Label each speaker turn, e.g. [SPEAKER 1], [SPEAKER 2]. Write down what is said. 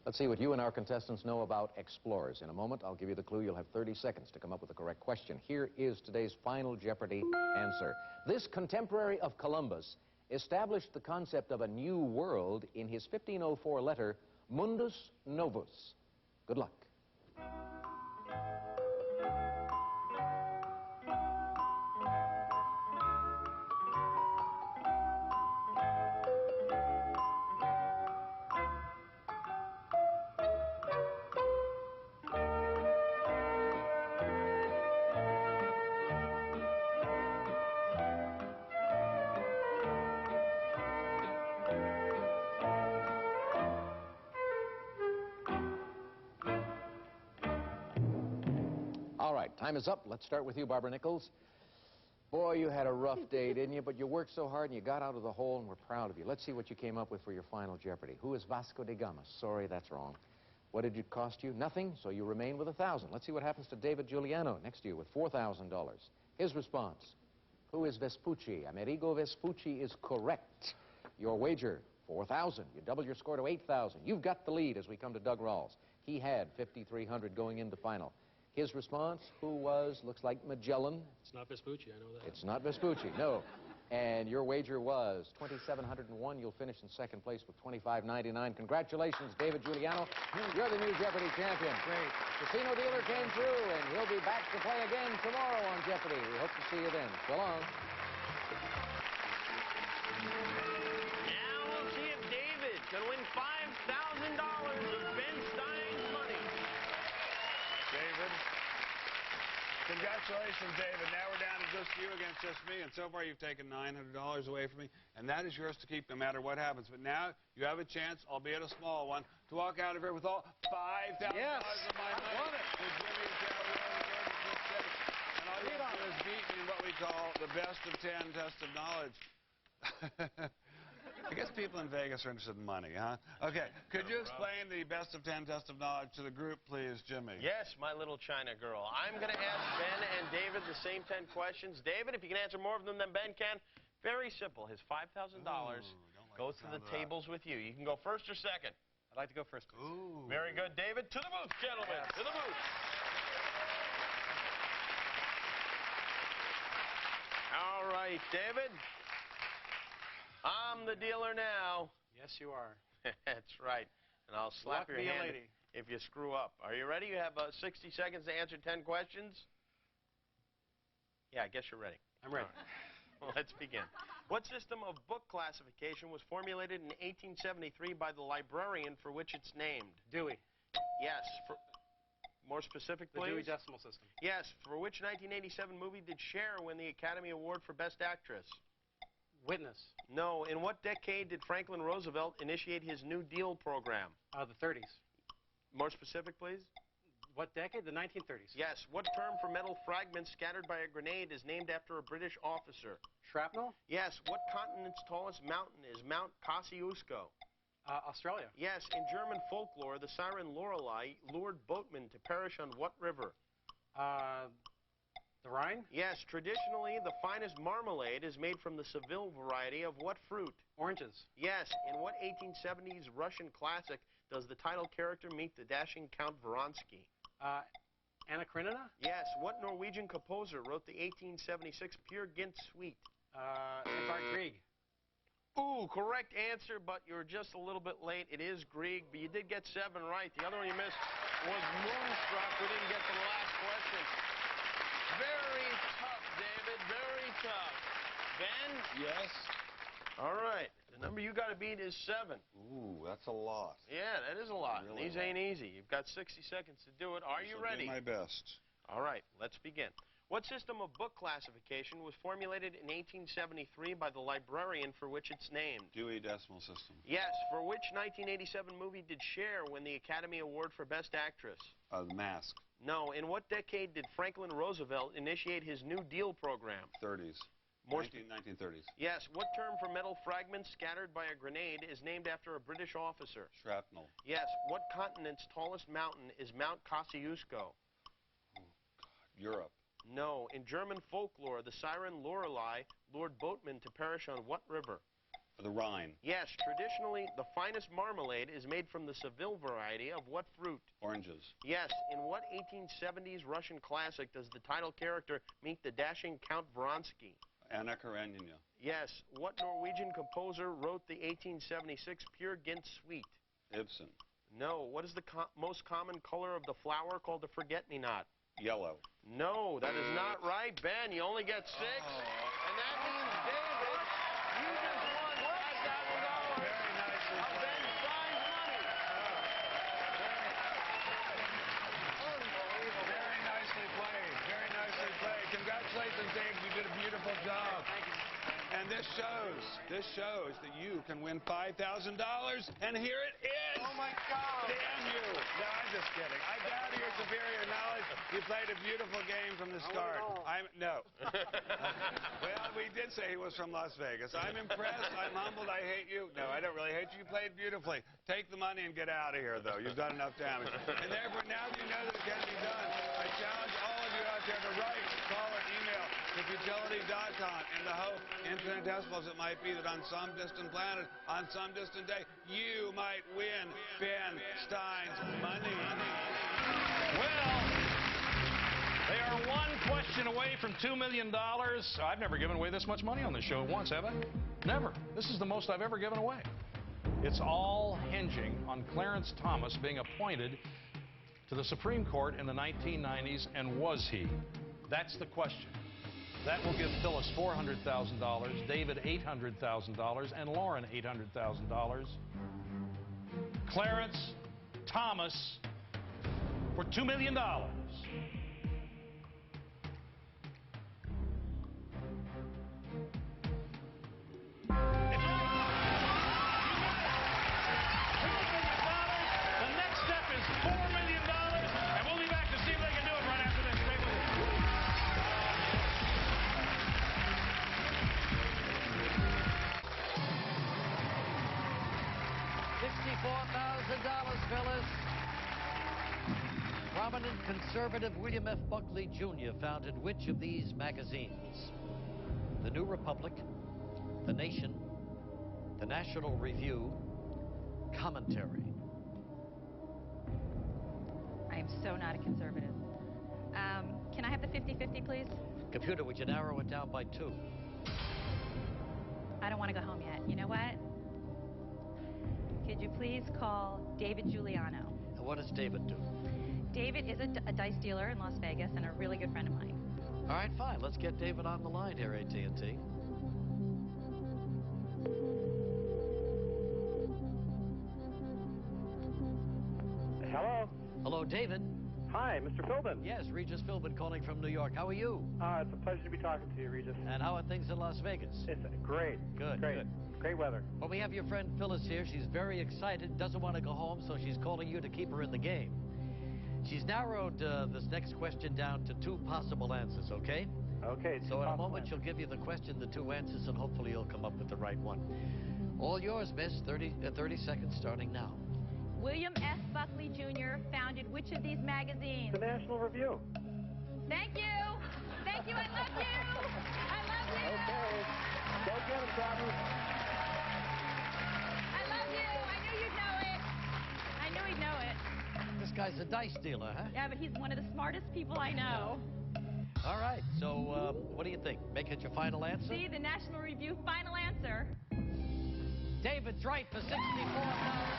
[SPEAKER 1] Let's see what you and our contestants know about explorers. In a moment, I'll give you the clue. You'll have 30 seconds to come up with the correct question. Here is today's final Jeopardy answer. This contemporary of Columbus established the concept of a new world in his 1504 letter, Mundus Novus. Good luck. All right, time is up. Let's start with you, Barbara Nichols. Boy, you had a rough day, didn't you? But you worked so hard and you got out of the hole, and we're proud of you. Let's see what you came up with for your final Jeopardy. Who is Vasco da Gama? Sorry, that's wrong. What did it cost you? Nothing, so you remain with 1,000. Let's see what happens to David Giuliano next to you with $4,000. His response, who is Vespucci? Amerigo Vespucci is correct. Your wager, 4,000. You double your score to 8,000. You've got the lead as we come to Doug Rawls. He had 5,300 going into final. His response, who was, looks like Magellan.
[SPEAKER 2] It's not Vespucci, I know that.
[SPEAKER 1] It's not Vespucci, no. And your wager was 2,701. You'll finish in second place with 2,599. Congratulations, David Giuliano. You're the new Jeopardy champion.
[SPEAKER 2] Great.
[SPEAKER 1] Casino Dealer came through, and he'll be back to play again tomorrow on Jeopardy. We hope to see you then. So long.
[SPEAKER 3] Now we'll see if David can win $5,000 of Ben Stein's money.
[SPEAKER 4] David. Congratulations, David. Now we're down to just you against just me, and so far you've taken $900 away from me, and that is yours to keep no matter what happens. But now you have a chance, albeit a small one, to walk out of here with all $5,000 of my money.
[SPEAKER 1] I won it.
[SPEAKER 4] To Jimmy's and all you have to do is beat me in what we call the best of 10 test of knowledge. I guess people in Vegas are interested in money, huh? Okay, could you explain the best of 10 test of knowledge to the group, please, Jimmy?
[SPEAKER 3] Yes, my little China girl. I'm going to ask Ben and David the same 10 questions. David, if you can answer more of them than Ben can, very simple. His $5,000 goes to the tables with you. You can go first or second.
[SPEAKER 2] I'd like to go first, please.
[SPEAKER 3] Ooh. Very good, David. To the booth, gentlemen. To the booth. All right, David. I'm the dealer now.
[SPEAKER 2] Yes, you are.
[SPEAKER 3] That's right. And I'll slap your hand
[SPEAKER 2] lady.
[SPEAKER 3] if you screw up. Are you ready? You have 60 seconds to answer 10 questions. Yeah, I guess you're ready.
[SPEAKER 2] I'm ready.
[SPEAKER 3] Right. Well, let's begin. What system of book classification was formulated in 1873 by the librarian for which it's named?
[SPEAKER 2] Dewey.
[SPEAKER 3] Yes. More specific, please.
[SPEAKER 2] The Dewey Decimal System.
[SPEAKER 3] Yes. For which 1987 movie did Cher win the Academy Award for Best Actress?
[SPEAKER 2] Witness.
[SPEAKER 3] No. In what decade did Franklin Roosevelt initiate his New Deal program?
[SPEAKER 2] The 30s.
[SPEAKER 3] More specific, please.
[SPEAKER 2] What decade? The 1930s.
[SPEAKER 3] Yes. What term for metal fragments scattered by a grenade is named after a British officer?
[SPEAKER 2] Shrapnel?
[SPEAKER 3] Yes. What continent's tallest mountain is Mount Kosciuszko?
[SPEAKER 2] Australia.
[SPEAKER 3] Yes. In German folklore, the siren Lorelei lured boatmen to perish on what river?
[SPEAKER 2] The Rhine?
[SPEAKER 3] Yes. Traditionally, the finest marmalade is made from the Seville variety of what fruit?
[SPEAKER 2] Oranges.
[SPEAKER 3] Yes. In what 1870s Russian classic does the title character meet the dashing Count Vronsky?
[SPEAKER 2] Anna Karenina?
[SPEAKER 3] Yes. What Norwegian composer wrote the 1876 Peer Gynt Suite?
[SPEAKER 2] Edvard Grieg.
[SPEAKER 3] Ooh, correct answer, but you're just a little bit late. It is Grieg, but you did get 7 right. The other one you missed was Moonstruck. We didn't get to the last question. Very tough, David. Very tough. Ben?
[SPEAKER 4] Yes?
[SPEAKER 3] All right. The number you got to beat is 7.
[SPEAKER 4] Ooh, that's a lot.
[SPEAKER 3] Yeah, that is a lot.
[SPEAKER 4] Really
[SPEAKER 3] These ain't easy. You've got 60 seconds to do it. Are you ready?
[SPEAKER 4] I'll do my best.
[SPEAKER 3] All right. Let's begin. What system of book classification was formulated in 1873 by the librarian for which it's named?
[SPEAKER 4] Dewey Decimal System.
[SPEAKER 3] Yes. For which 1987 movie did Cher win the Academy Award for Best Actress?
[SPEAKER 4] The Mask.
[SPEAKER 3] No. In what decade did Franklin Roosevelt initiate his New Deal program?
[SPEAKER 4] 30s. 1930s.
[SPEAKER 3] Yes. What term for metal fragments scattered by a grenade is named after a British officer?
[SPEAKER 4] Shrapnel.
[SPEAKER 3] Yes. What continent's tallest mountain is Mount Kosciuszko?
[SPEAKER 4] Europe.
[SPEAKER 3] No. In German folklore, the siren Lorelei lured boatmen to perish on what river?
[SPEAKER 4] The Rhine.
[SPEAKER 3] Yes, traditionally, the finest marmalade is made from the Seville variety of what fruit?
[SPEAKER 4] Oranges.
[SPEAKER 3] Yes, in what 1870s Russian classic does the title character meet the dashing Count Vronsky?
[SPEAKER 4] Anna Karenina.
[SPEAKER 3] Yes, what Norwegian composer wrote the 1876 Peer Gynt Suite?
[SPEAKER 4] Ibsen.
[SPEAKER 3] No, what is the most common color of the flower called the forget-me-not?
[SPEAKER 4] Yellow.
[SPEAKER 3] No, that is not right. Ben, you only get 6. And that means, David, you just won $5,000
[SPEAKER 4] Very nicely
[SPEAKER 3] of
[SPEAKER 4] played.
[SPEAKER 3] Ben's prize money.
[SPEAKER 4] Very nicely played. Very nicely played. Congratulations, Dave. You did a beautiful job.
[SPEAKER 2] Thank you.
[SPEAKER 4] And this shows that you can win $5,000. And here it is.
[SPEAKER 3] Oh, my God.
[SPEAKER 4] Damn you. No, I'm just kidding. I doubt your superior knowledge. You played a beautiful game from the start. No. Well, we did say he was from Las Vegas. I'm impressed. I'm humbled. I hate you. No, I don't really hate you. You played beautifully. Take the money and get out of here, though. You've done enough damage. And therefore, now that you know that it can be done, I challenge all of you out there to write, call, or email thefutility.com in the hope, infinitesimal as it might be, that on some distant planet, on some distant day, you might win Ben Stein's money.
[SPEAKER 5] Well, they are one question away from $2 million. I've never given away this much money on this show at once, have I? Never. This is the most I've ever given away. It's all hinging on Clarence Thomas being appointed to the Supreme Court in the 1990s, and was he? That's the question. That will give Phyllis $400,000, David $800,000, and Lauren $800,000. Clarence Thomas for $2 million.
[SPEAKER 6] $64,000, Phyllis. Prominent conservative William F. Buckley Jr. founded which of these magazines? The New Republic, The Nation, The National Review, Commentary.
[SPEAKER 7] I am so not a conservative. Can I have the 50-50, please?
[SPEAKER 6] Computer, would you narrow it down by 2?
[SPEAKER 7] I don't want to go home yet. You know what? Could you please call David Giuliano?
[SPEAKER 6] And what does David do?
[SPEAKER 7] David is a dice dealer in Las Vegas and a really good friend of mine.
[SPEAKER 6] All right, fine. Let's get David on the line here, AT&T.
[SPEAKER 8] Hello.
[SPEAKER 6] Hello, David.
[SPEAKER 8] Hi, Mr. Philbin.
[SPEAKER 6] Yes, Regis Philbin calling from New York. How are you?
[SPEAKER 8] It's a pleasure to be talking to you, Regis.
[SPEAKER 6] And how are things in Las Vegas?
[SPEAKER 8] It's great.
[SPEAKER 6] Good,
[SPEAKER 8] Great.
[SPEAKER 6] good.
[SPEAKER 8] Great weather.
[SPEAKER 6] Well, we have your friend Phyllis here. She's very excited, doesn't want to go home, so she's calling you to keep her in the game. She's narrowed this next question down to 2 possible answers, okay?
[SPEAKER 8] Okay.
[SPEAKER 6] So in a moment, she'll give you the question, the 2 answers, and hopefully you'll come up with the right one. All yours, miss. 30 seconds starting now.
[SPEAKER 7] William F. Buckley Jr. founded which of these magazines?
[SPEAKER 8] The National Review.
[SPEAKER 7] Thank you. Thank you. I love you. I love you.
[SPEAKER 8] Okay. Go get him, Travis.
[SPEAKER 7] I love you. I knew you'd know it. I knew he'd know it.
[SPEAKER 6] This guy's a dice dealer, huh?
[SPEAKER 7] Yeah, but he's one of the smartest people I know.
[SPEAKER 6] All right, so what do you think? Make it your final answer?
[SPEAKER 7] See, the National Review, final answer.
[SPEAKER 6] David's right for $64,000.